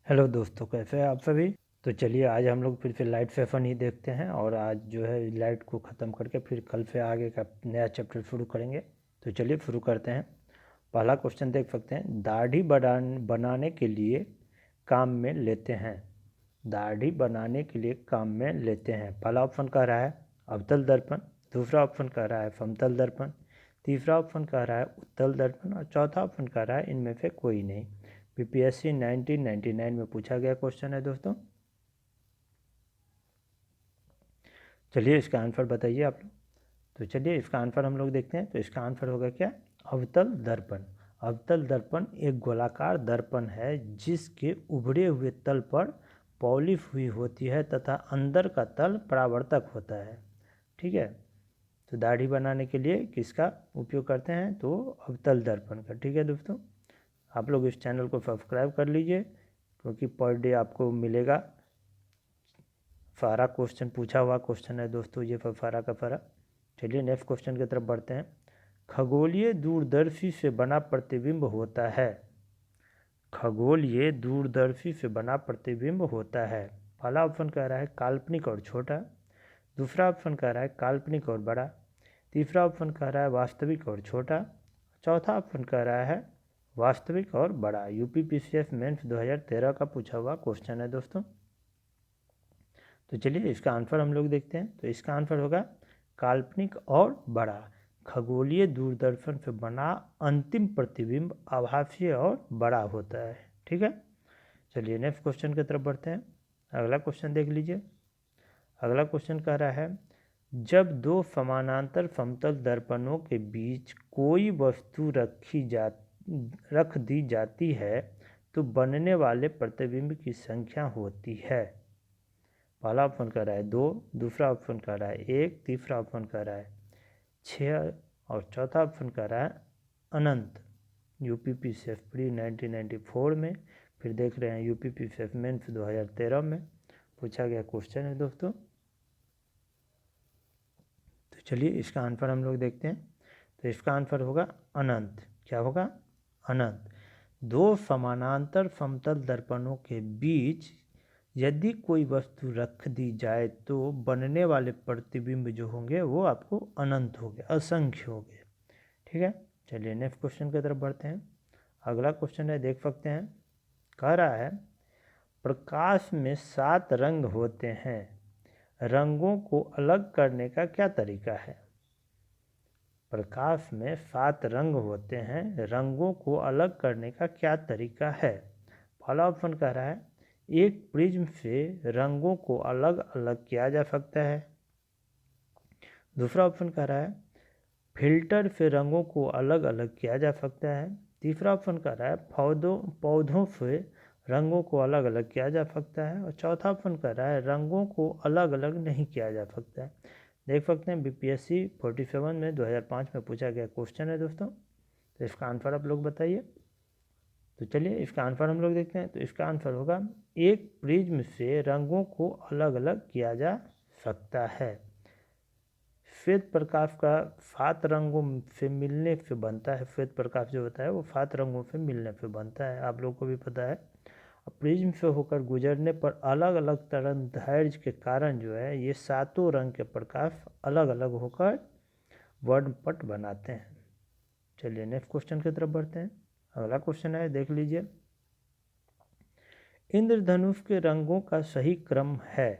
Hello दोस्तों, कैसे हैं आप सभी। तो चलिए आज हम लोग फिर से लाइट से फन ही देखते हैं और आज जो है लाइट को ख़त्म करके फिर कल से आगे का नया चैप्टर शुरू करेंगे। तो चलिए शुरू करते हैं। पहला क्वेश्चन देख सकते हैं, दाढ़ी बनाने के लिए काम में लेते हैं। दाढ़ी बनाने के लिए काम में लेते हैं। पहला ऑप्शन कह रहा है अवतल दर्पण, दूसरा ऑप्शन कह रहा है समतल दर्पण, तीसरा ऑप्शन कह रहा है उत्तल दर्पण और चौथा ऑप्शन कह रहा है इनमें से कोई नहीं। बीपीएससी 1999 में पूछा गया क्वेश्चन है दोस्तों। चलिए इसका आंसर बताइए आप लोग। तो चलिए इसका आंसर हम लोग देखते हैं। तो इसका आंसर होगा क्या, अवतल दर्पण। अवतल दर्पण एक गोलाकार दर्पण है जिसके उभरे हुए तल पर पॉलिश हुई होती है तथा अंदर का तल परावर्तक होता है। ठीक है, तो दाढ़ी बनाने के लिए किसका उपयोग करते हैं, तो अवतल दर्पण का। ठीक है दोस्तों, आप लोग इस चैनल को सब्सक्राइब कर लीजिए क्योंकि पर डे आपको मिलेगा। सारा क्वेश्चन पूछा हुआ क्वेश्चन है दोस्तों, ये सारा का सारा। चलिए नेक्स्ट क्वेश्चन की तरफ बढ़ते हैं। खगोलीय दूरदर्शी से बना प्रतिबिंब होता है। खगोलीय दूरदर्शी से बना प्रतिबिंब होता है। पहला ऑप्शन कह रहा है काल्पनिक और छोटा, दूसरा ऑप्शन कह रहा है काल्पनिक और बड़ा, तीसरा ऑप्शन कह रहा है वास्तविक और छोटा, चौथा ऑप्शन कह रहा है वास्तविक और बड़ा। यूपीपीसीएस मेंस 2013 का पूछा हुआ क्वेश्चन है दोस्तों। तो चलिए इसका आंसर हम लोग देखते हैं। तो इसका आंसर होगा काल्पनिक और बड़ा। खगोलीय दूरदर्शन से बना अंतिम प्रतिबिंब आभासीय और बड़ा होता है। ठीक है, चलिए नेक्स्ट क्वेश्चन की तरफ बढ़ते हैं। अगला क्वेश्चन देख लीजिए। अगला क्वेश्चन कह रहा है, जब दो समानांतर समतल दर्पणों के बीच कोई वस्तु रख दी जाती है तो बनने वाले प्रतिबिंब की संख्या होती है। पहला ऑप्शन कह रहा है 2, दूसरा ऑप्शन कह रहा है 1, तीसरा ऑप्शन कह रहा है 6 और चौथा ऑप्शन कह रहा है अनंत। यूपीपीसीएस प्री 1994 में, फिर देख रहे हैं यूपीपीसीएस मेंस 2013 में पूछा गया क्वेश्चन है दोस्तों। तो चलिए इसका आंसर हम लोग देखते हैं। तो इसका आंसर होगा अनंत। क्या होगा, अनंत। दो समानांतर समतल दर्पणों के बीच यदि कोई वस्तु रख दी जाए तो बनने वाले प्रतिबिंब जो होंगे वो आपको अनंत होंगे, असंख्य होंगे। ठीक है, चलिए नेक्स्ट क्वेश्चन की तरफ बढ़ते हैं। अगला क्वेश्चन है, देख सकते हैं, कह रहा है प्रकाश में 7 रंग होते हैं, रंगों को अलग करने का क्या तरीका है। प्रकाश में 7 रंग होते हैं, रंगों को अलग करने का क्या तरीका है। पहला ऑप्शन कह रहा है एक प्रिज्म से रंगों को अलग अलग किया जा सकता है, दूसरा ऑप्शन कह रहा है फिल्टर से रंगों को अलग अलग किया जा सकता है, तीसरा ऑप्शन कह रहा है पौधों से रंगों को अलग अलग किया जा सकता है और चौथा ऑप्शन कह रहा है रंगों को अलग अलग नहीं किया जा सकता है। देख सकते हैं बीपीएससी 47 में 2005 में पूछा गया क्वेश्चन है दोस्तों। तो इसका आंसर आप लोग बताइए। तो चलिए इसका आंसर हम लोग देखते हैं। तो इसका आंसर होगा एक प्रिज्म से रंगों को अलग अलग किया जा सकता है। श्वेत प्रकाश का 7 रंगों से मिलने से बनता है। श्वेत प्रकाश जो होता है वो 7 रंगों से मिलने से बनता है, आप लोगों को भी पता है। प्रिज्म से होकर गुजरने पर अलग अलग तरंगदैर्घ्य के कारण जो है ये 7 रंग के प्रकाश अलग अलग होकर वर्णपट बनाते हैं। चलिए नेक्स्ट क्वेश्चन की तरफ बढ़ते हैं। अगला क्वेश्चन है, देख लीजिए। इंद्रधनुष के रंगों का सही क्रम है।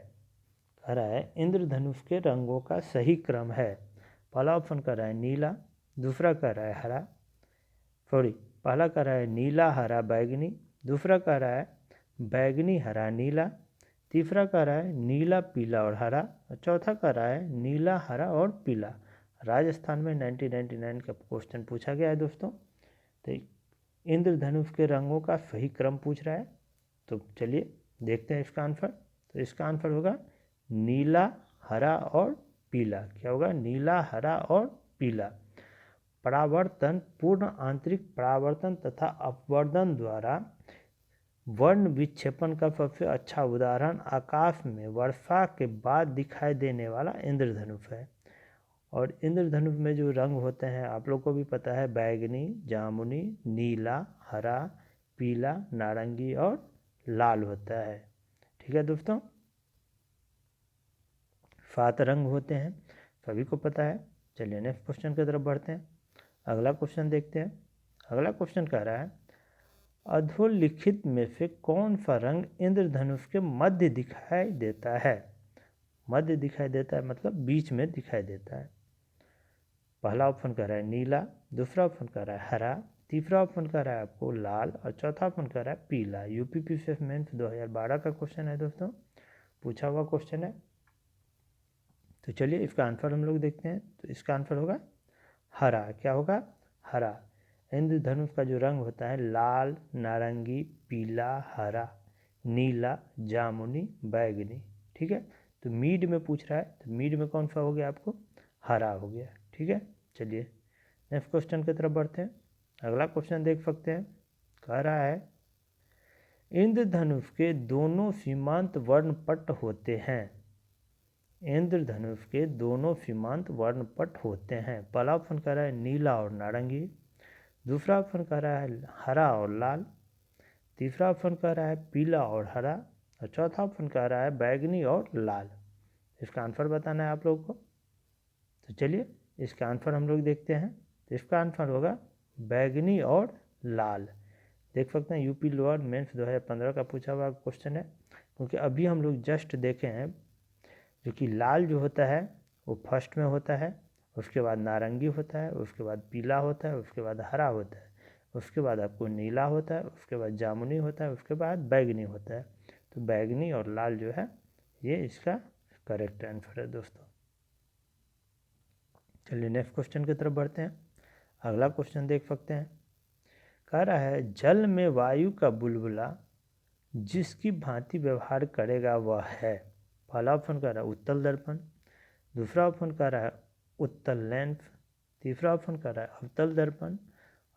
कह रहा है इंद्रधनुष के रंगों का सही क्रम है। पहला ऑप्शन कह रहा है नीला, दूसरा कह रहा है हरा, पहला कह रहा है नीला हरा बैगनी, दूसरा कह रहा है बैगनी हरा नीला, तीसरा कह रहा है नीला पीला और हरा और चौथा कह रहा है नीला हरा और पीला। राजस्थान में 1999 का क्वेश्चन पूछा गया है दोस्तों। तो इंद्रधनुष के रंगों का सही क्रम पूछ रहा है। तो चलिए देखते हैं इसका आंसर। तो इसका आंसर होगा नीला हरा और पीला। क्या होगा, नीला हरा और पीला। परावर्तन, पूर्ण आंतरिक परावर्तन तथा अपवर्तन द्वारा वर्ण विक्षेपण का सबसे अच्छा उदाहरण आकाश में वर्षा के बाद दिखाई देने वाला इंद्रधनुष है। और इंद्रधनुष में जो रंग होते हैं आप लोग को भी पता है, बैगनी, जामुनी, नीला, हरा, पीला, नारंगी और लाल होता है। ठीक है दोस्तों, 7 रंग होते हैं, सभी को पता है। चलिए नेक्स्ट क्वेश्चन की तरफ बढ़ते हैं। अगला क्वेश्चन देखते हैं। अगला क्वेश्चन कह रहा है अधोलिखित में से कौन सा रंग इंद्रधनुष के मध्य दिखाई देता है। मध्य दिखाई देता है मतलब बीच में दिखाई देता है। पहला ऑप्शन कह रहा है नीला, दूसरा ऑप्शन कह रहा है हरा, तीसरा ऑप्शन कह रहा है आपको लाल और चौथा ऑप्शन कह रहा है पीला। यूपी पीसीएस मेंस 2012 का क्वेश्चन है दोस्तों, पूछा हुआ क्वेश्चन है। तो चलिए इसका आंसर हम लोग देखते हैं। तो इसका आंसर होगा हरा। क्या होगा? हरा। इंद्रधनुष का जो रंग होता है लाल, नारंगी, पीला, हरा, नीला, जामुनी, बैगनी। ठीक है, तो मीड में पूछ रहा है, तो मीड में कौन सा हो गया आपको? हरा हो गया। ठीक है, चलिए नेक्स्ट क्वेश्चन की तरफ बढ़ते हैं। अगला क्वेश्चन देख सकते हैं, कह रहा है इंद्रधनुष के दोनों सीमांत वर्णपट होते हैं। इंद्रधनुष के दोनों सीमांत वर्णपट होते हैं। पहला ऑप्शन कह रहा है नीला और नारंगी, दूसरा ऑप्शन कह रहा है हरा और लाल, तीसरा ऑप्शन कह रहा है पीला और हरा और चौथा ऑप्शन कह रहा है बैगनी और लाल। इसका आंसर बताना है आप लोगों को। तो चलिए इसका आंसर हम लोग देखते हैं। तो इसका आंसर होगा बैगनी और लाल। देख सकते हैं यूपी लोअर मेंस 2015 का पूछा हुआ क्वेश्चन है, क्योंकि अभी हम लोग जस्ट देखे हैं जो कि लाल जो होता है वो फर्स्ट में होता है, उसके बाद नारंगी होता है, उसके बाद पीला होता है, उसके बाद हरा होता है, उसके बाद आपको नीला होता है, उसके बाद जामुनी होता है, उसके बाद बैगनी होता है। तो बैगनी और लाल जो है ये इसका करेक्ट आंसर है दोस्तों। चलिए नेक्स्ट क्वेश्चन की तरफ बढ़ते हैं। अगला क्वेश्चन देख सकते हैं, कह रहा है जल में वायु का बुलबुला जिसकी भांति व्यवहार करेगा वह है। पहला ऑप्शन कह रहा है उत्तल दर्पण, दूसरा ऑप्शन कह रहा है उत्तल लेंस, तीसरा ऑप्शन कह रहा है अवतल दर्पण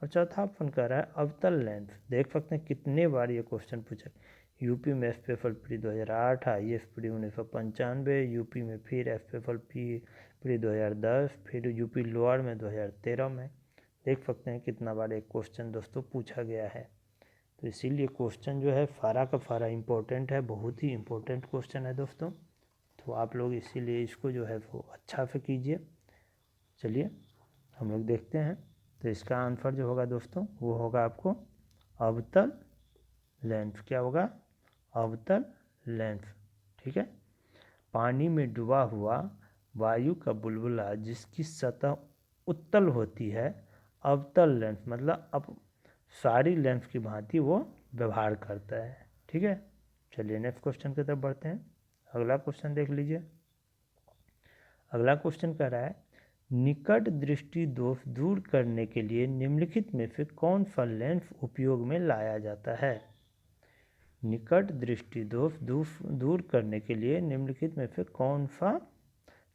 और चौथा ऑप्शन कह रहा है अवतल लेंस। देख सकते हैं कितने बार ये क्वेश्चन पूछा। यूपी में एसपीएफएल प्री 2008, आईएएस प्री 1995, यूपी में फिर एसपीएफएल प्री 2010, फिर यूपी लोअर में 2013 में। देख सकते हैं कितना बार एक क्वेश्चन दोस्तों पूछा गया है। तो इसीलिए क्वेश्चन जो है फारा का फारा इम्पोर्टेंट है, बहुत ही इम्पोर्टेंट क्वेश्चन है दोस्तों। तो आप लोग इसीलिए इसको जो है वो अच्छा से कीजिए। चलिए हम लोग देखते हैं। तो इसका आंसर जो होगा दोस्तों वो होगा आपको अवतल लेंस। क्या होगा? अवतल लेंस। ठीक है, पानी में डूबा हुआ वायु का बुलबुला जिसकी सतह उत्तल होती है, अवतल लेंस मतलब अब सारी लेंस की भांति वो व्यवहार करता है। ठीक है, चलिए नेक्स्ट क्वेश्चन की तरफ बढ़ते हैं। अगला क्वेश्चन देख लीजिए। अगला क्वेश्चन कह रहा है निकट दृष्टि दोष दूर करने के लिए निम्नलिखित में से कौन सा लेंस उपयोग में लाया जाता है। निकट दृष्टि दोष दूर करने के लिए निम्नलिखित में से कौन सा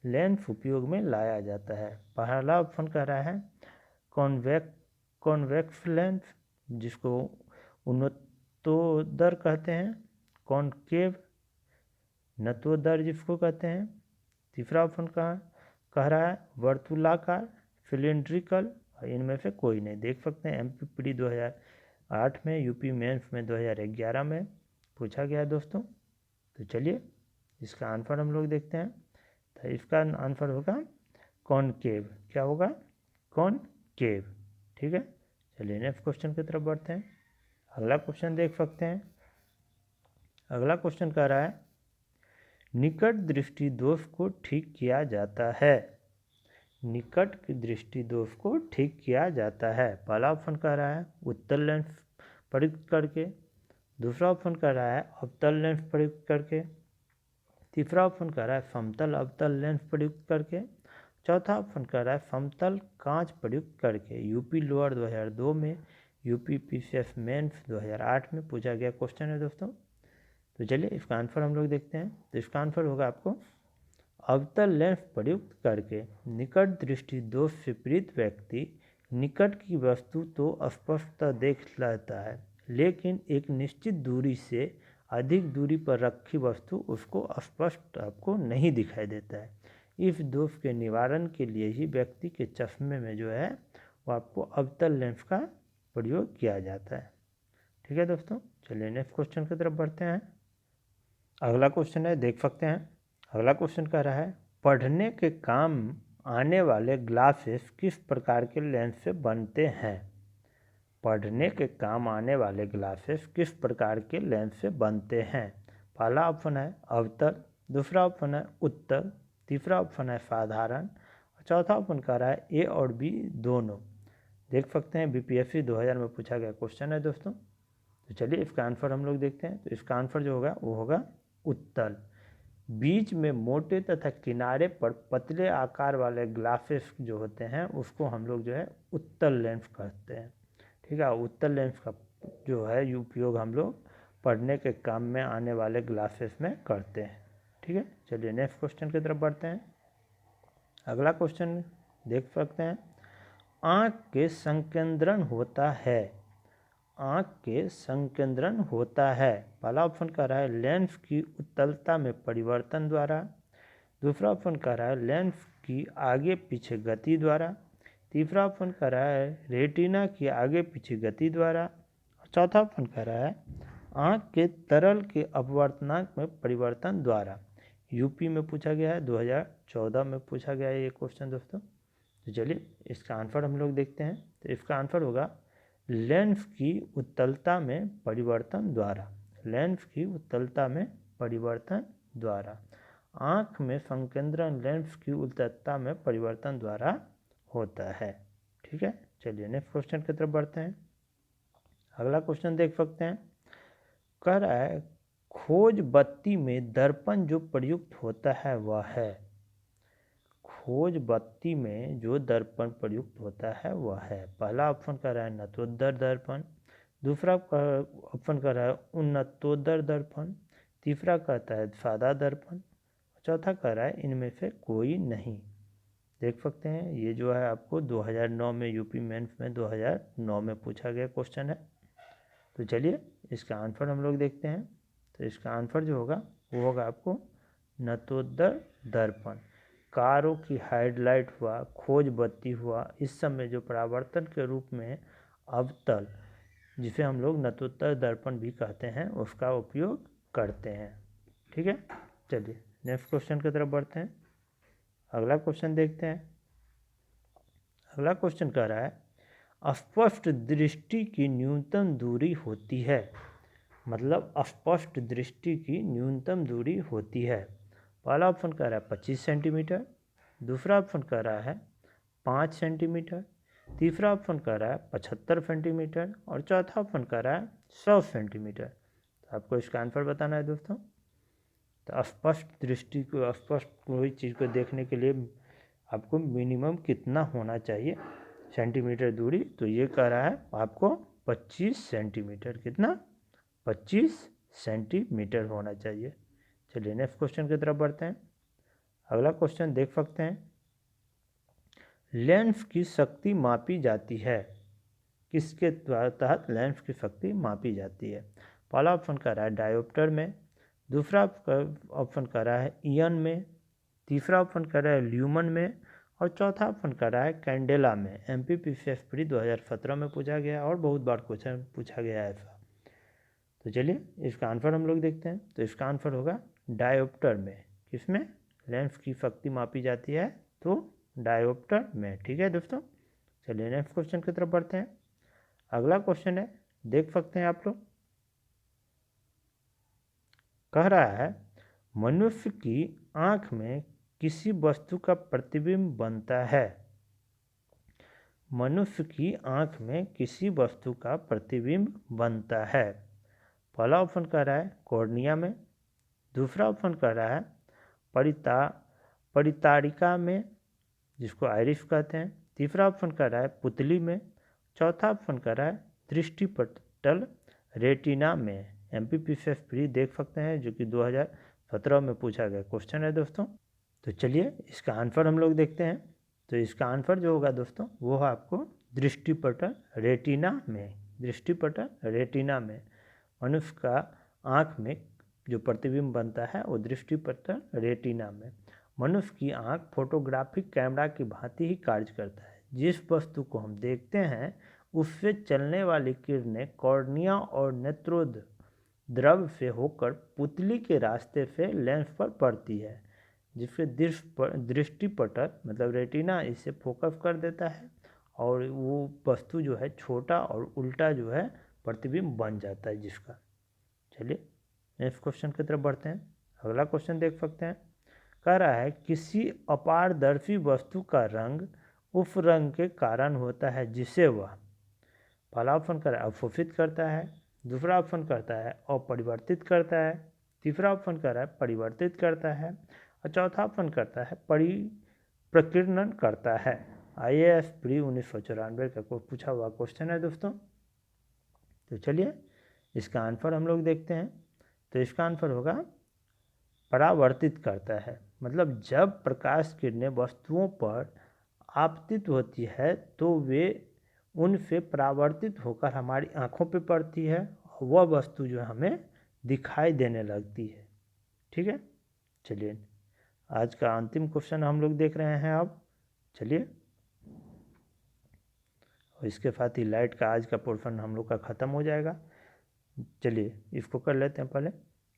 लेंस उपयोग में लाया जाता है। पहला ऑप्शन कह रहा है कॉन्वेक्स लेंस, जिसको उन्नतोदर कहते हैं, कॉनकेव नतोदर जिसको कहते हैं। तीसरा ऑप्शन कह रहा है वर्तुलाकार सिलेंड्रिकल, इनमें से कोई नहीं। देख सकते हैं एमपी प्री 2008 में, यूपी मेंस में 2011 में पूछा गया है दोस्तों। तो चलिए इसका आंसर हम लोग देखते हैं। तो इसका आंसर होगा कॉनकेव। क्या होगा? कॉनकेव। ठीक है, चलिए नेक्स्ट क्वेश्चन की तरफ बढ़ते हैं। अगला क्वेश्चन देख सकते हैं। अगला क्वेश्चन कह रहा है निकट दृष्टि दोष को ठीक किया जाता है। निकट की दृष्टि दोष को ठीक किया जाता है। पहला ऑप्शन कह रहा है उत्तल लेंस प्रयुक्त करके, दूसरा ऑप्शन कह रहा है अवतल लेंस प्रयुक्त करके, तीसरा ऑप्शन कह रहा है समतल अवतल लेंस प्रयुक्त करके, चौथा ऑप्शन कह रहा है समतल कांच प्रयुक्त करके। यूपी लोअर 2002 में, यूपी पीसीएस मेंस 2008 में पूछा गया क्वेश्चन है दोस्तों। तो चलिए इसका आंसर हम लोग देखते हैं। तो इसका आंसर होगा आपको अवतल लेंस प्रयुक्त करके। निकट दृष्टि दोष से पीड़ित व्यक्ति निकट की वस्तु तो स्पष्टतः देख लेता है, लेकिन एक निश्चित दूरी से अधिक दूरी पर रखी वस्तु उसको स्पष्ट आपको नहीं दिखाई देता है। इस दोष के निवारण के लिए ही व्यक्ति के चश्मे में जो है वो आपको अवतल लेंस का प्रयोग किया जाता है। ठीक है दोस्तों, चलिए नेक्स्ट क्वेश्चन की तरफ बढ़ते हैं। अगला क्वेश्चन है, देख सकते हैं। अगला क्वेश्चन कह रहा है पढ़ने के काम आने वाले ग्लासेस किस प्रकार के लेंस से बनते हैं। पढ़ने के काम आने वाले ग्लासेस किस प्रकार के लेंस से बनते हैं। पहला ऑप्शन है अवतल, दूसरा ऑप्शन है उत्तल, तीसरा ऑप्शन है साधारण, चौथा ऑप्शन कह रहा है ए और बी दोनों। देख सकते हैं बीपीएससी 2000 में पूछा गया क्वेश्चन है दोस्तों। तो चलिए इसका आंसर हम लोग देखते हैं। तो इसका आंसर जो होगा वो होगा उत्तल। बीच में मोटे तथा किनारे पर पतले आकार वाले ग्लासेस जो होते हैं उसको हम लोग जो है उत्तल लेंस कहते हैं। ठीक है, उत्तल लेंस का जो है उपयोग हम लोग पढ़ने के काम में आने वाले ग्लासेस में करते हैं। ठीक है, चलिए नेक्स्ट क्वेश्चन की तरफ बढ़ते हैं। अगला क्वेश्चन देख सकते हैं आँख के संकेंद्रण होता है। आँख के संकेंद्रण होता है। पहला ऑप्शन कह रहा है लेंस की उत्तलता में परिवर्तन द्वारा, दूसरा ऑप्शन कह रहा है लेंस की आगे पीछे गति द्वारा, तीसरा ऑप्शन कह रहा है रेटिना की आगे पीछे गति द्वारा, चौथा ऑप्शन कह रहा है आँख के तरल के अपवर्तनांक में परिवर्तन द्वारा। यूपी में पूछा गया है, 2014 में पूछा गया है ये क्वेश्चन दोस्तों। तो चलिए इसका आंसर हम लोग देखते हैं। तो इसका आंसर होगा लेंस की उत्तलता में परिवर्तन द्वारा। लेंस की उत्तलता में परिवर्तन द्वारा। आँख में संकेंद्रण लेंस की उत्तलता में परिवर्तन द्वारा होता है। ठीक है, चलिए नेक्स्ट क्वेश्चन की तरफ बढ़ते हैं। अगला क्वेश्चन देख सकते हैं। कह रहा है खोज बत्ती में दर्पण जो प्रयुक्त होता है वह है। खोज बत्ती में जो दर्पण प्रयुक्त होता है वह है। पहला ऑप्शन कह रहा है नतोदर दर्पण, दूसरा ऑप्शन कह रहा है उन्नतोदर दर्पण, तीसरा कहता है सादा दर्पण, चौथा कह रहा है इनमें से कोई नहीं। देख सकते हैं ये जो है आपको 2009 में यूपी मेंस में 2009 में पूछा गया क्वेश्चन है। तो चलिए इसका आंसर हम लोग देखते हैं। तो इसका आंसर जो होगा वो होगा आपको नतोदर दर्पण। कारों की हेडलाइट हुआ, खोज बत्ती हुआ, इस सब में जो परावर्तन के रूप में अवतल, जिसे हम लोग नतोदर दर्पण भी कहते हैं, उसका उपयोग करते हैं। ठीक है, चलिए नेक्स्ट क्वेश्चन की तरफ बढ़ते हैं। अगला क्वेश्चन देखते हैं। अगला क्वेश्चन कह रहा है अस्पष्ट दृष्टि की न्यूनतम दूरी होती है। मतलब अस्पष्ट दृष्टि की न्यूनतम दूरी होती है। पहला ऑप्शन कह रहा है 25 सेंटीमीटर, दूसरा ऑप्शन कह रहा है 5 सेंटीमीटर, तीसरा ऑप्शन कह रहा है 75 सेंटीमीटर और चौथा ऑप्शन कह रहा है 100 सेंटीमीटर। तो आपको इसका आंसर बताना है दोस्तों। तो स्पष्ट दृष्टि को, स्पष्ट कोई चीज़ को देखने के लिए आपको मिनिमम कितना होना चाहिए सेंटीमीटर दूरी। तो ये कह रहा है आपको 25 सेंटीमीटर। कितना? 25 सेंटीमीटर होना चाहिए। चलिए नेक्स्ट क्वेश्चन की तरफ बढ़ते हैं। अगला क्वेश्चन देख सकते हैं। लेंस की शक्ति मापी जाती है। किसके तहत लेंस की शक्ति मापी जाती है? पहला ऑप्शन कह रहा है डायोप्टर में, दूसरा ऑप्शन कह रहा है ईयन में, तीसरा ऑप्शन कह रहा है ल्यूमन में और चौथा ऑप्शन कह रहा है कैंडेला में। MPPCS प्री 2017 में पूछा गया और बहुत बार क्वेश्चन पूछा गया है ऐसा। तो चलिए इसका आंसर हम लोग देखते हैं। तो इसका आंसर होगा डायोप्टर में। किसमें लेंस की शक्ति मापी जाती है? तो डायोप्टर में। ठीक है दोस्तों, चलिए नेक्स्ट क्वेश्चन की तरफ बढ़ते हैं। अगला क्वेश्चन है, देख सकते हैं आप लोग। कह रहा है मनुष्य की आँख में किसी वस्तु का प्रतिबिंब बनता है। मनुष्य की आँख में किसी वस्तु का प्रतिबिंब बनता है। पहला ऑप्शन कह रहा है कॉर्निया में, दूसरा ऑप्शन कह रहा है परितारिका में जिसको आइरिस कहते हैं, तीसरा ऑप्शन कह रहा है पुतली में, चौथा ऑप्शन कह रहा है दृष्टिपटल रेटिना में। MPPCS प्री देख सकते हैं जो कि 2017 में पूछा गया क्वेश्चन है दोस्तों। तो चलिए इसका आंसर हम लोग देखते हैं। तो इसका आंसर जो होगा दोस्तों वो है आपको दृष्टिपटल रेटिना में। दृष्टिपटल रेटिना में मनुष्य का आँख में जो प्रतिबिंब बनता है वो दृष्टिपटल रेटिना में। मनुष्य की आँख फोटोग्राफिक कैमरा की भांति ही कार्य करता है। जिस वस्तु को हम देखते हैं उससे चलने वाली किरणें कॉर्निया और नेत्रोद द्रव से होकर पुतली के रास्ते से लेंस पर पड़ती है, जिससे दृष्टिपटल मतलब रेटिना इसे फोकस कर देता है और वो वस्तु जो है छोटा और उल्टा जो है प्रतिबिंब बन जाता है जिसका। चलिए नेक्स्ट क्वेश्चन की तरफ बढ़ते हैं। अगला क्वेश्चन देख सकते हैं। कह रहा है किसी अपारदर्शी वस्तु का रंग उस रंग के कारण होता है जिसे वह, पहला ऑप्शन कर रहा है अवशोषित करता है, दूसरा ऑप्शन करता है अपरिवर्तित करता है, तीसरा ऑप्शन कर रहा है परिवर्तित करता है और चौथा ऑप्शन करता है प्रकीर्णन करता है। IAS प्री 1994 का पूछा हुआ क्वेश्चन है दोस्तों। तो चलिए इसका आंसर हम लोग देखते हैं। तो इसका आंसर होगा परावर्तित करता है। मतलब जब प्रकाश किरणें वस्तुओं पर आपतित होती है तो वे उनसे परावर्तित होकर हमारी आँखों पे पड़ती है और वह वस्तु जो हमें दिखाई देने लगती है। ठीक है, चलिए आज का अंतिम क्वेश्चन हम लोग देख रहे हैं अब। चलिए और इसके साथ ही लाइट का आज का पोर्शन हम लोग का ख़त्म हो जाएगा। चलिए इसको कर लेते हैं पहले।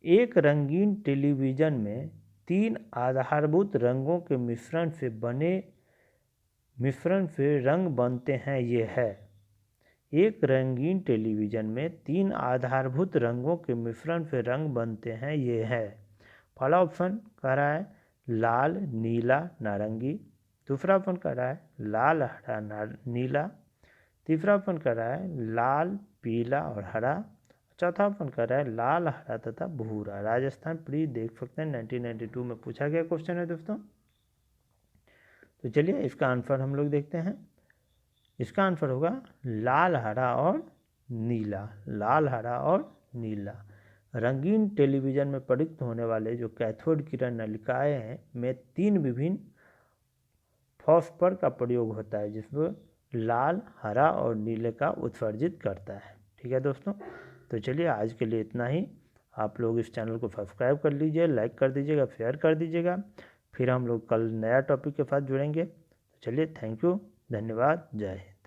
एक रंगीन टेलीविज़न में 3 आधारभूत रंगों के मिश्रण से रंग बनते हैं, ये है। एक रंगीन टेलीविज़न में 3 आधारभूत रंगों के मिश्रण से रंग बनते हैं, ये है। पहला ऑप्शन कह रहा है लाल नीला नारंगी, दूसरा ऑप्शन कह रहा है लाल हरा नीला, तीसरा ऑप्शन कह रहा है लाल पीला और हरा, चौथा ऑप्शन कर रहा है लाल हरा तथा भूरा। राजस्थान प्री देख सकते हैं 1992 में पूछा गया क्वेश्चन है दोस्तों। तो चलिए इसका आंसर हम लोग देखते हैं। इसका आंसर होगा लाल हरा और नीला। लाल हरा और नीला रंगीन टेलीविज़न में प्रयुक्त होने वाले जो कैथोड किरण नलिकाएँ हैं में 3 विभिन्न फॉस्फर का प्रयोग होता है जिसमें लाल हरा और नीले का उत्सर्जित करता है। ठीक है दोस्तों, तो चलिए आज के लिए इतना ही। आप लोग इस चैनल को सब्सक्राइब कर लीजिए, लाइक कर दीजिएगा, शेयर कर दीजिएगा। फिर हम लोग कल नया टॉपिक के साथ जुड़ेंगे। तो चलिए थैंक यू, धन्यवाद, जय हिंद।